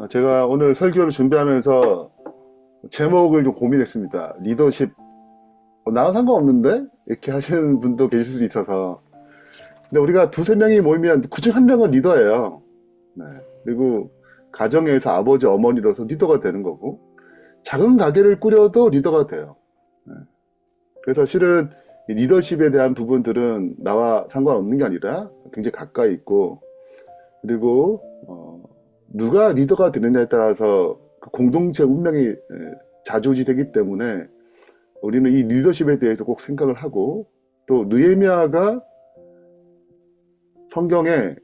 제가 오늘 설교를 준비하면서 제목을 좀 고민했습니다. 리더십, 나랑 상관없는데? 이렇게 하시는 분도 계실 수도 있어서. 근데 우리가 두세 명이 모이면 그중 한 명은 리더예요. 네. 그리고 가정에서 아버지, 어머니로서 리더가 되는 거고, 작은 가게를 꾸려도 리더가 돼요. 네. 그래서 실은 이 리더십에 대한 부분들은 나와 상관없는 게 아니라 굉장히 가까이 있고, 그리고 누가 리더가 되느냐에 따라서 그 공동체 운명이 좌지우지되기 때문에 우리는 이 리더십에 대해서 꼭 생각을 하고, 또 느헤미야가 성경에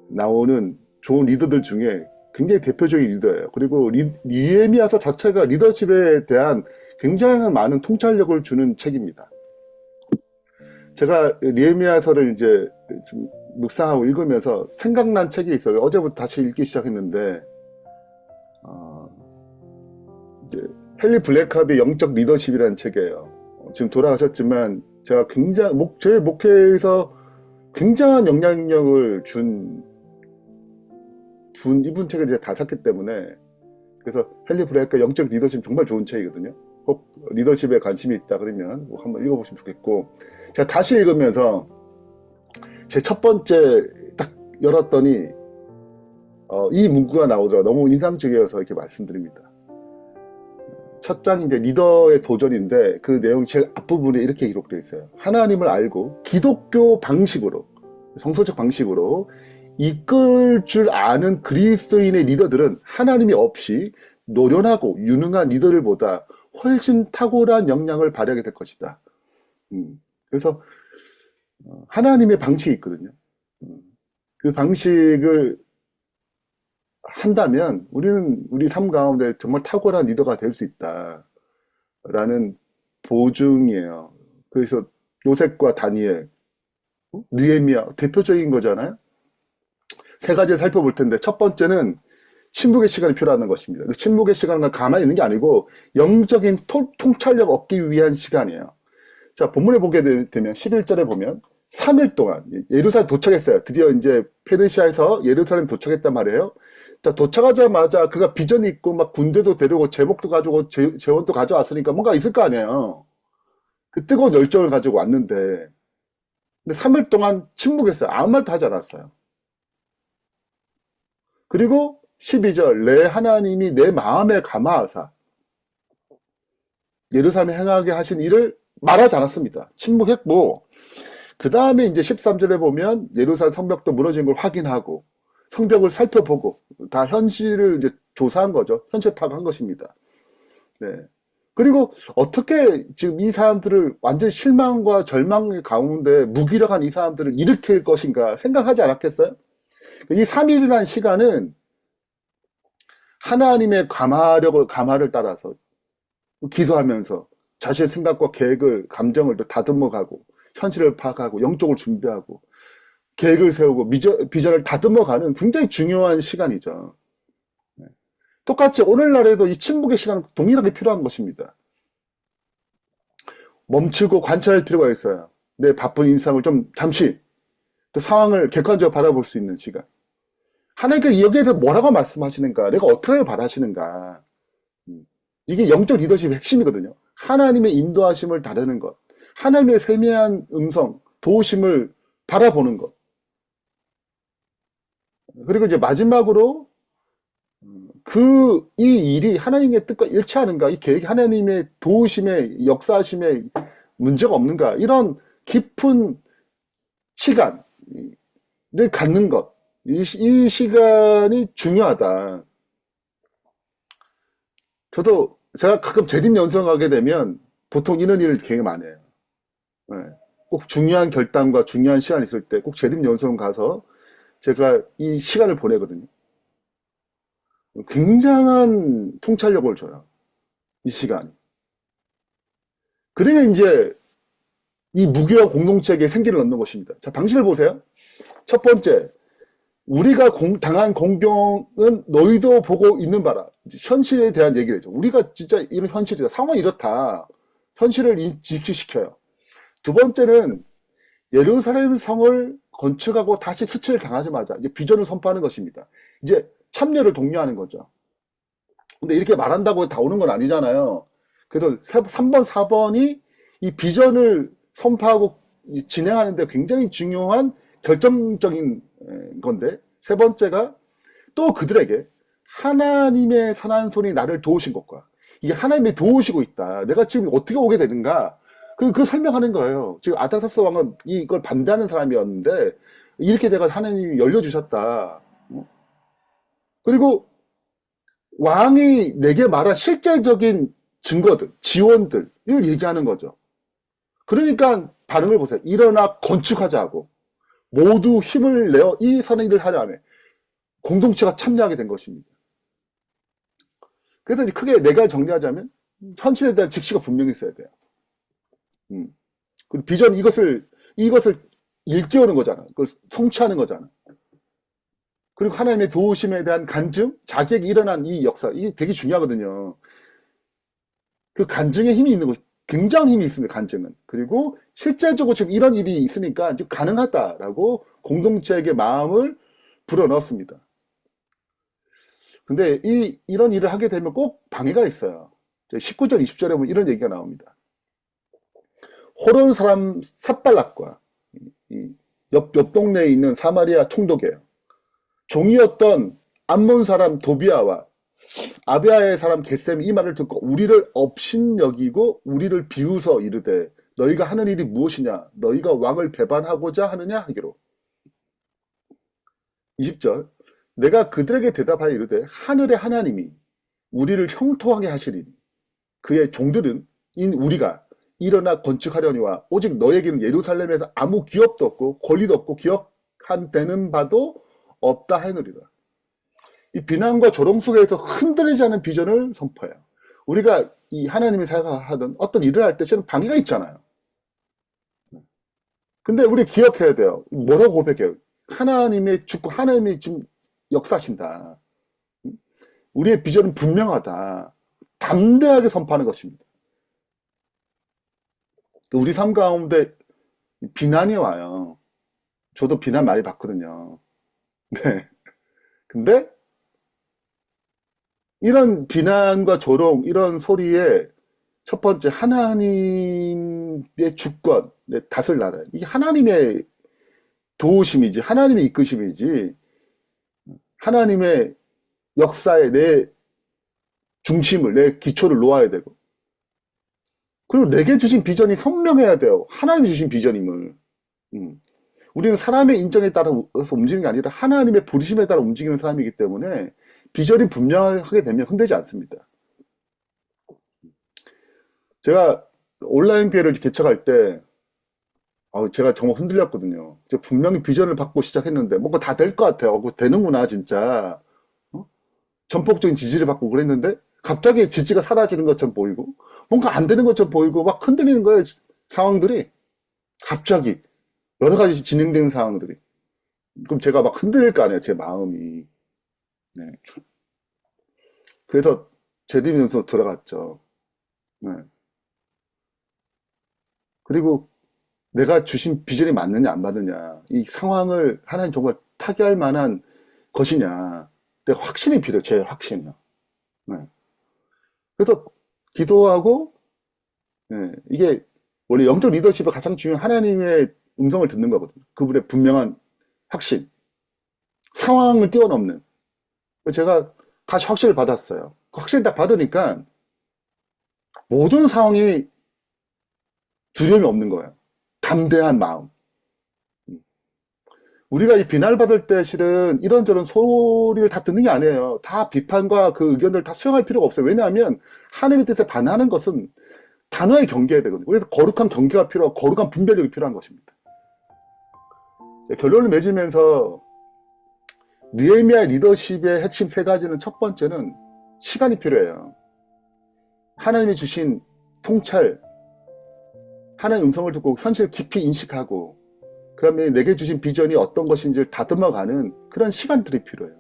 나오는 좋은 리더들 중에 굉장히 대표적인 리더예요. 그리고 느헤미야서 자체가 리더십에 대한 굉장히 많은 통찰력을 주는 책입니다. 제가 느헤미야서를 이제 좀 묵상하고 읽으면서 생각난 책이 있어요. 어제부터 다시 읽기 시작했는데, 이제 헨리 블랙캅의 영적 리더십이라는 책이에요. 지금 돌아가셨지만 제가 제 목회에서 굉장한 영향력을 준 이분 책을 제가 다 샀기 때문에, 그래서 헨리 블랙캅의 영적 리더십 정말 좋은 책이거든요. 꼭 리더십에 관심이 있다 그러면 한번 읽어보시면 좋겠고, 제가 다시 읽으면서 제 첫 번째 딱 열었더니 이 문구가 나오더라고요. 너무 인상적이어서 이렇게 말씀드립니다. 첫 장이 이제 리더의 도전인데, 그 내용 제일 앞부분에 이렇게 기록되어 있어요. 하나님을 알고 기독교 방식으로, 성서적 방식으로 이끌 줄 아는 그리스도인의 리더들은 하나님이 없이 노련하고 유능한 리더들보다 훨씬 탁월한 역량을 발휘하게 될 것이다. 그래서 하나님의 방식이 있거든요. 그 방식을 한다면 우리는 우리 삶 가운데 정말 탁월한 리더가 될 수 있다라는 보증이에요. 그래서 요셉과 다니엘, 느헤미야 대표적인 거잖아요. 세 가지 살펴볼 텐데, 첫 번째는 침묵의 시간이 필요한 것입니다. 그 침묵의 시간은 가만히 있는 게 아니고 영적인 통찰력 얻기 위한 시간이에요. 자, 본문에 보게 되면 11절에 보면 3일 동안 예루살렘 도착했어요. 드디어 이제 페르시아에서 예루살렘 도착했단 말이에요. 자, 도착하자마자 그가 비전이 있고 막 군대도 데려오고 제목도 가지고 재원도 가져왔으니까 뭔가 있을 거 아니에요. 그 뜨거운 열정을 가지고 왔는데, 근데 3일 동안 침묵했어요. 아무 말도 하지 않았어요. 그리고 12절, 내 하나님이 내 마음에 감화하사 예루살렘에 행하게 하신 일을 말하지 않았습니다. 침묵했고, 그 다음에 이제 13절에 보면 예루살렘 성벽도 무너진 걸 확인하고 성벽을 살펴보고 다 현실을 이제 조사한 거죠. 현실 파악한 것입니다. 네. 그리고 어떻게 지금 이 사람들을 완전 실망과 절망 가운데 무기력한 이 사람들을 일으킬 것인가 생각하지 않았겠어요? 이 3일이라는 시간은 하나님의 감화를 따라서 기도하면서 자신의 생각과 계획을, 감정을 또 다듬어가고 현실을 파악하고 영적으로 준비하고 계획을 세우고 비전을 다듬어가는 굉장히 중요한 시간이죠. 똑같이 오늘날에도 이 침묵의 시간은 동일하게 필요한 것입니다. 멈추고 관찰할 필요가 있어요. 내 바쁜 일상을 좀 잠시 또 상황을 객관적으로 바라볼 수 있는 시간. 하나님께서 여기에서 뭐라고 말씀하시는가, 내가 어떻게 바라시는가. 이게 영적 리더십의 핵심이거든요. 하나님의 인도하심을 다루는 것, 하나님의 세미한 음성, 도우심을 바라보는 것. 그리고 이제 마지막으로 이 일이 하나님의 뜻과 일치하는가, 이 계획이 하나님의 도우심의 역사하심에 문제가 없는가, 이런 깊은 시간을 갖는 것. 이 시간이 중요하다. 제가 가끔 재림 연성하게 되면 보통 이런 일을 되게 많이 해요. 네. 꼭 중요한 결단과 중요한 시간이 있을 때 꼭 재림 연수원 가서 제가 이 시간을 보내거든요. 굉장한 통찰력을 줘요. 이 시간이. 그러면 이제 이 무기와 공동체에게 생기를 얻는 것입니다. 자, 방식을 보세요. 첫 번째, 우리가 당한 공경은 너희도 보고 있는 바라. 현실에 대한 얘기를 해줘. 우리가 진짜 이런 현실이다. 상황이 이렇다. 현실을 직시시켜요. 두 번째는 예루살렘 성을 건축하고 다시 수치를 당하자마자 이제 비전을 선포하는 것입니다. 이제 참여를 독려하는 거죠. 근데 이렇게 말한다고 다 오는 건 아니잖아요. 그래서 3번, 4번이 이 비전을 선포하고 진행하는데 굉장히 중요한 결정적인 건데, 세 번째가 또 그들에게 하나님의 선한 손이 나를 도우신 것과 이게 하나님이 도우시고 있다. 내가 지금 어떻게 오게 되는가? 그 설명하는 거예요. 지금 아닥사스 왕은 이걸 반대하는 사람이었는데 이렇게 돼가 하나님이 열려주셨다. 그리고 왕이 내게 말한 실제적인 증거들, 지원들을 얘기하는 거죠. 그러니까 반응을 보세요. 일어나 건축하자고 모두 힘을 내어 이 선한 일을 하려 하며 공동체가 참여하게 된 것입니다. 그래서 이제 크게 내가 정리하자면 현실에 대한 직시가 분명히 있어야 돼요. 그리고 비전 이것을 일깨우는 거잖아. 그걸 성취하는 거잖아. 그리고 하나님의 도우심에 대한 간증, 자기에게 일어난 이 역사, 이게 되게 중요하거든요. 그 간증에 힘이 있는 거, 굉장한 힘이 있습니다, 간증은. 그리고 실제적으로 지금 이런 일이 있으니까 이제 가능하다라고 공동체에게 마음을 불어넣었습니다. 근데 이런 일을 하게 되면 꼭 방해가 있어요. 19절, 20절에 보면 이런 얘기가 나옵니다. 호론 사람 삿발락과 옆 동네에 있는 사마리아 총독이에요. 종이었던 암몬 사람 도비아와 아비아의 사람 겟셈이 이 말을 듣고 우리를 업신여기고 우리를 비웃어 이르되 너희가 하는 일이 무엇이냐? 너희가 왕을 배반하고자 하느냐? 하기로. 20절 내가 그들에게 대답하여 이르되 하늘의 하나님이 우리를 형통하게 하시리니 그의 종들은 우리가 일어나 건축하려니와 오직 너에게는 예루살렘에서 아무 기업도 없고 권리도 없고 기억한 되는 바도 없다 하느니라. 이 비난과 조롱 속에서 흔들리지 않은 비전을 선포해요. 우리가 이 하나님이 사용하던 어떤 일을 할 때 저는 방해가 있잖아요. 근데 우리 기억해야 돼요. 뭐라고 고백해요? 하나님의 주권, 하나님이 지금 역사하신다. 우리의 비전은 분명하다. 담대하게 선포하는 것입니다. 우리 삶 가운데 비난이 와요. 저도 비난 많이 받거든요. 네. 근데 이런 비난과 조롱, 이런 소리에 첫 번째 하나님의 주권, 다스릴 나라. 이게 하나님의 도우심이지, 하나님의 이끄심이지, 하나님의 역사에 내 중심을, 내 기초를 놓아야 되고, 그리고 내게 주신 비전이 선명해야 돼요. 하나님이 주신 비전임을. 우리는 사람의 인정에 따라서 움직이는 게 아니라 하나님의 부르심에 따라 움직이는 사람이기 때문에 비전이 분명하게 되면 흔들리지 않습니다. 제가 온라인 교회를 개척할 때 제가 정말 흔들렸거든요. 분명히 비전을 받고 시작했는데 뭔가 다 될 것 같아요. 되는구나 진짜. 전폭적인 지지를 받고 그랬는데 갑자기 지지가 사라지는 것처럼 보이고 뭔가 안 되는 것처럼 보이고 막 흔들리는 거예요. 상황들이 갑자기 여러 가지 진행되는 상황들이. 그럼 제가 막 흔들릴 거 아니에요. 제 마음이. 네. 그래서 제디면서 들어갔죠. 네. 그리고 내가 주신 비전이 맞느냐 안 맞느냐, 이 상황을 하나님 정말 타개할 만한 것이냐, 내 확신이 필요해요. 제 확신이요. 네. 그래서 기도하고, 네. 이게 원래 영적 리더십의 가장 중요한 하나님의 음성을 듣는 거거든요. 그분의 분명한 확신, 상황을 뛰어넘는. 제가 다시 확신을 받았어요. 그 확신을 딱 받으니까 모든 상황이 두려움이 없는 거예요. 담대한 마음. 우리가 이 비난을 받을 때 실은 이런저런 소리를 다 듣는 게 아니에요. 다 비판과 그 의견들을 다 수용할 필요가 없어요. 왜냐하면 하나님의 뜻에 반하는 것은 단호하게 경계해야 되거든요. 그래서 거룩한 경계가 필요하고 거룩한 분별력이 필요한 것입니다. 결론을 맺으면서 느헤미야 리더십의 핵심 세 가지는, 첫 번째는 시간이 필요해요. 하나님이 주신 통찰, 하나님의 음성을 듣고 현실을 깊이 인식하고 그 다음에 내게 주신 비전이 어떤 것인지를 다듬어가는 그런 시간들이 필요해요.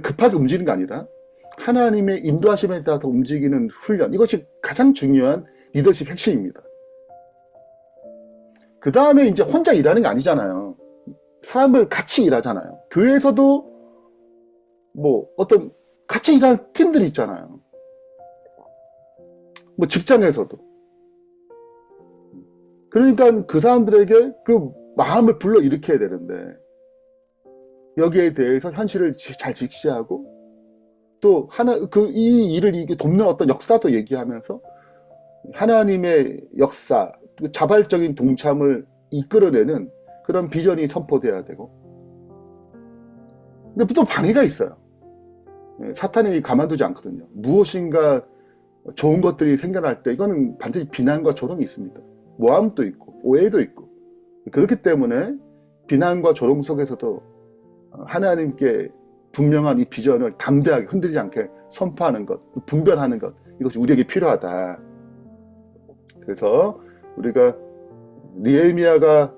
급하게 움직이는 게 아니라 하나님의 인도하심에 따라서 움직이는 훈련, 이것이 가장 중요한 리더십 핵심입니다. 그 다음에 이제 혼자 일하는 게 아니잖아요. 사람을 같이 일하잖아요. 교회에서도 뭐 어떤 같이 일하는 팀들이 있잖아요. 뭐 직장에서도. 그러니까 그 사람들에게 그 마음을 불러일으켜야 되는데 여기에 대해서 현실을 잘 직시하고 또 이 일을 이게 돕는 어떤 역사도 얘기하면서 하나님의 역사, 자발적인 동참을 이끌어내는 그런 비전이 선포돼야 되고. 근데 또 방해가 있어요. 사탄이 가만두지 않거든요. 무엇인가 좋은 것들이 생겨날 때 이거는 반드시 비난과 조롱이 있습니다. 모함도 있고 오해도 있고. 그렇기 때문에 비난과 조롱 속에서도 하나님께 분명한 이 비전을 담대하게 흔들리지 않게 선포하는 것, 분별하는 것, 이것이 우리에게 필요하다. 그래서 우리가 느헤미야가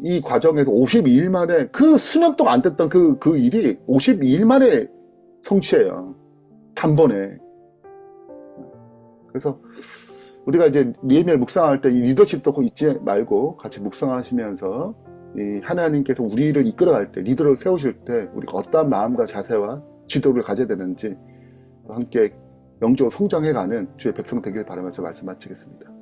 이 과정에서 52일 만에 그 수년 동안 안 됐던 그 일이 52일 만에 성취해요. 단번에. 그래서 우리가 이제 느헤미야를 묵상할 때 이 리더십도 꼭 잊지 말고 같이 묵상하시면서 이 하나님께서 우리를 이끌어갈 때, 리더를 세우실 때 우리가 어떠한 마음과 자세와 지도를 가져야 되는지 함께 영적으로 성장해가는 주의 백성 되길 바라면서 말씀 마치겠습니다.